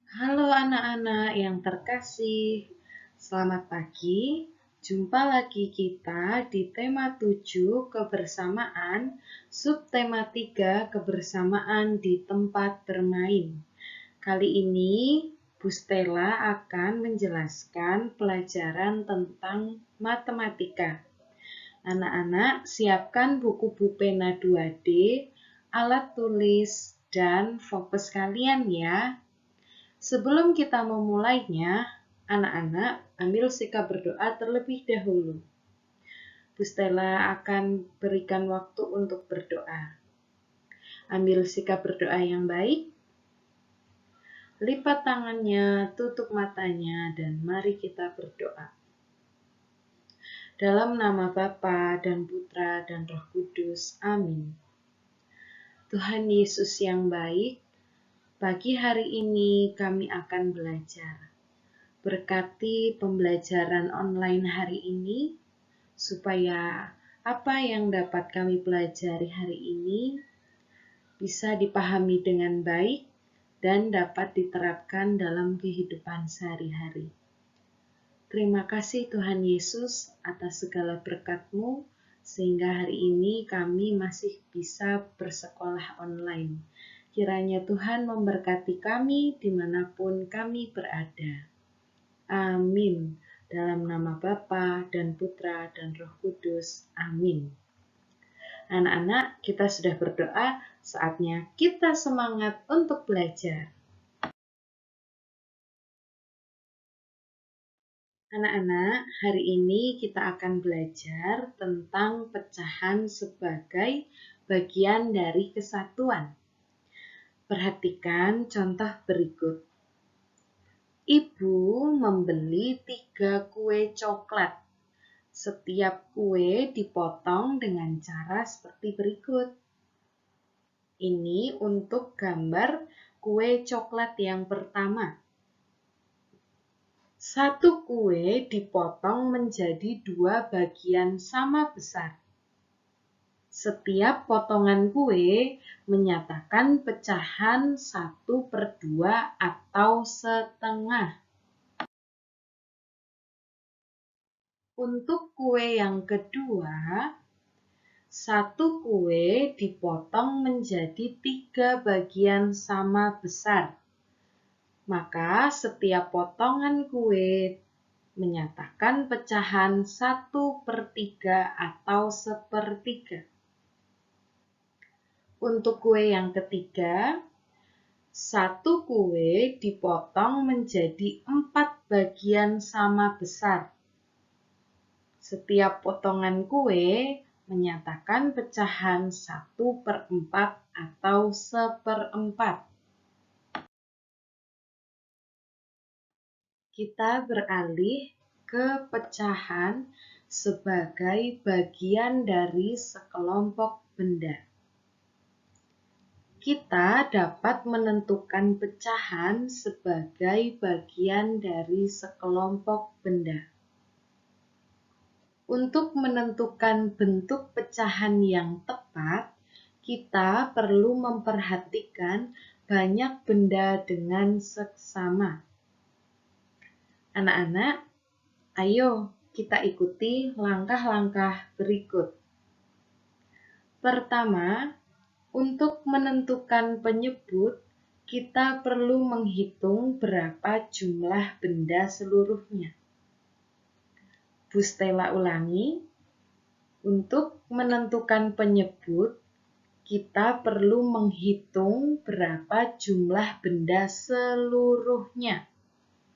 Halo anak-anak yang terkasih, selamat pagi. Jumpa lagi kita di tema 7 kebersamaan, subtema 3 kebersamaan di tempat bermain. Kali ini Bu Stella akan menjelaskan pelajaran tentang matematika. Anak-anak siapkan buku pena 2D, alat tulis, dan fokus kalian ya. Sebelum kita memulainya, anak-anak ambil sikap berdoa terlebih dahulu. Bu Stella akan berikan waktu untuk berdoa. Ambil sikap berdoa yang baik, lipat tangannya, tutup matanya, dan mari kita berdoa. Dalam nama Bapa dan Putra dan Roh Kudus, amin. Tuhan Yesus yang baik, pagi hari ini kami akan belajar. Berkati pembelajaran online hari ini, supaya apa yang dapat kami pelajari hari ini bisa dipahami dengan baik dan dapat diterapkan dalam kehidupan sehari-hari. Terima kasih Tuhan Yesus atas segala berkat-Mu, sehingga hari ini kami masih bisa bersekolah online. Kiranya Tuhan memberkati kami dimanapun kami berada. Amin. Dalam nama Bapa dan Putra dan Roh Kudus. Amin. Anak-anak, kita sudah berdoa, saatnya kita semangat untuk belajar. Anak-anak, hari ini kita akan belajar tentang pecahan sebagai bagian dari kesatuan. Perhatikan contoh berikut. Ibu membeli 3 kue coklat. Setiap kue dipotong dengan cara seperti berikut. Ini untuk gambar kue coklat yang pertama. 1 kue dipotong menjadi 2 bagian sama besar. Setiap potongan kue menyatakan pecahan 1/2 atau setengah. Untuk kue yang kedua, 1 kue dipotong menjadi 3 bagian sama besar. Maka setiap potongan kue menyatakan pecahan 1/3 atau 1/3. Untuk kue yang ketiga, 1 kue dipotong menjadi 4 bagian sama besar. Setiap potongan kue menyatakan pecahan 1/4 atau 1/4. Kita beralih ke pecahan sebagai bagian dari sekelompok benda. Kita dapat menentukan pecahan sebagai bagian dari sekelompok benda. Untuk menentukan bentuk pecahan yang tepat, kita perlu memperhatikan banyak benda dengan seksama. Anak-anak, ayo kita ikuti langkah-langkah berikut. Pertama, untuk menentukan penyebut, kita perlu menghitung berapa jumlah benda seluruhnya. Bu Stella ulangi, untuk menentukan penyebut, kita perlu menghitung berapa jumlah benda seluruhnya.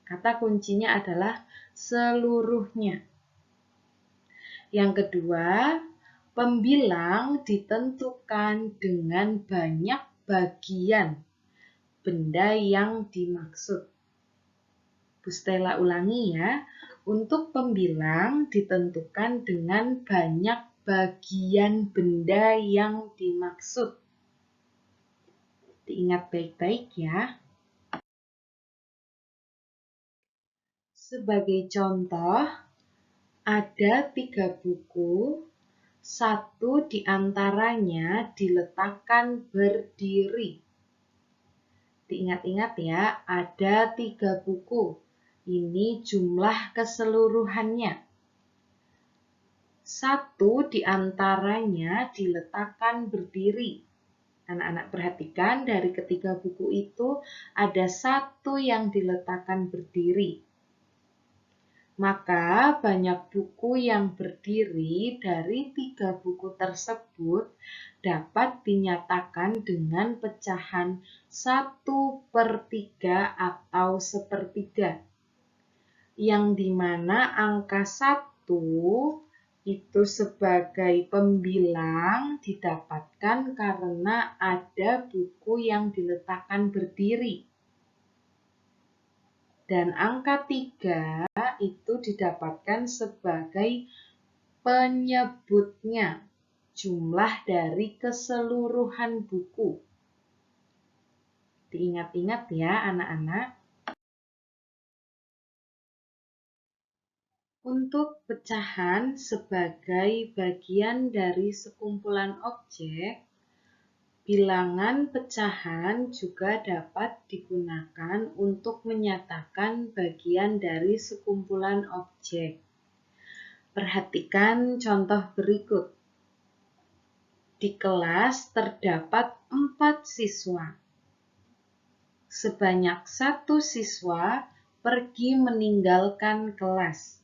Kata kuncinya adalah seluruhnya. Yang kedua, pembilang ditentukan dengan banyak bagian benda yang dimaksud. Bu Stella ulangi ya. Untuk pembilang ditentukan dengan banyak bagian benda yang dimaksud. Diingat baik-baik ya. Sebagai contoh, ada 3 buku, 1 di antaranya diletakkan berdiri. Diingat-ingat ya, ada 3 buku. Ini jumlah keseluruhannya. 1 di antaranya diletakkan berdiri. Anak-anak perhatikan dari ketiga buku itu ada 1 yang diletakkan berdiri. Maka banyak buku yang berdiri dari 3 buku tersebut dapat dinyatakan dengan pecahan 1/3 atau sepertiga. Yang dimana angka 1 itu sebagai pembilang didapatkan karena ada buku yang diletakkan berdiri. Dan angka 3 itu didapatkan sebagai penyebutnya, jumlah dari keseluruhan buku. Diingat-ingat ya anak-anak. Untuk pecahan sebagai bagian dari sekumpulan objek, bilangan pecahan juga dapat digunakan untuk menyatakan bagian dari sekumpulan objek. Perhatikan contoh berikut. Di kelas terdapat 4 siswa. Sebanyak 1 siswa pergi meninggalkan kelas.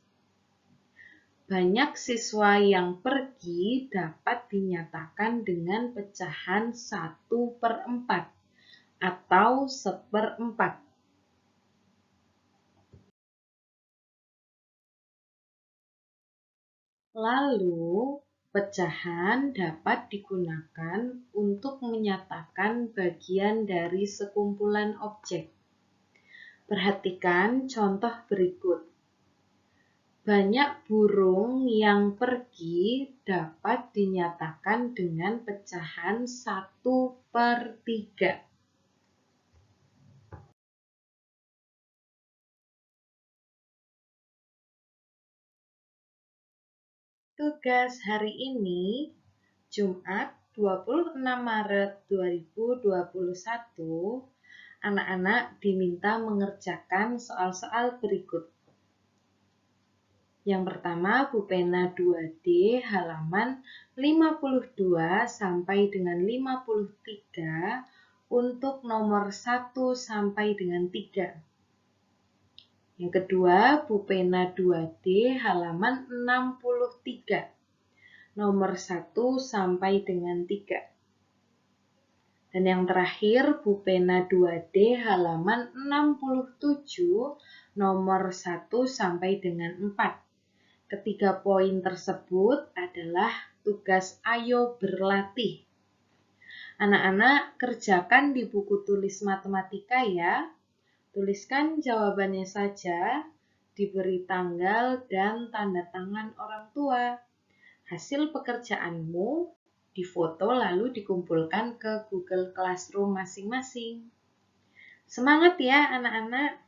Banyak siswa yang pergi dapat dinyatakan dengan pecahan 1/4 atau 1/4. Lalu, pecahan dapat digunakan untuk menyatakan bagian dari sekumpulan objek. Perhatikan contoh berikut. Banyak burung yang pergi dapat dinyatakan dengan pecahan 1/3. Tugas hari ini, Jumat 26 Maret 2021, anak-anak diminta mengerjakan soal-soal berikut. Yang pertama, Pupena 2D halaman 52 sampai dengan 53 untuk nomor 1 sampai dengan 3. Yang kedua, Pupena 2D halaman 63, nomor 1 sampai dengan 3. Dan yang terakhir, Pupena 2D halaman 67, nomor 1 sampai dengan 4. Ketiga poin tersebut adalah tugas Ayo Berlatih. Anak-anak kerjakan di buku tulis matematika ya. Tuliskan jawabannya saja, diberi tanggal dan tanda tangan orang tua. Hasil pekerjaanmu difoto lalu dikumpulkan ke Google Classroom masing-masing. Semangat ya anak-anak!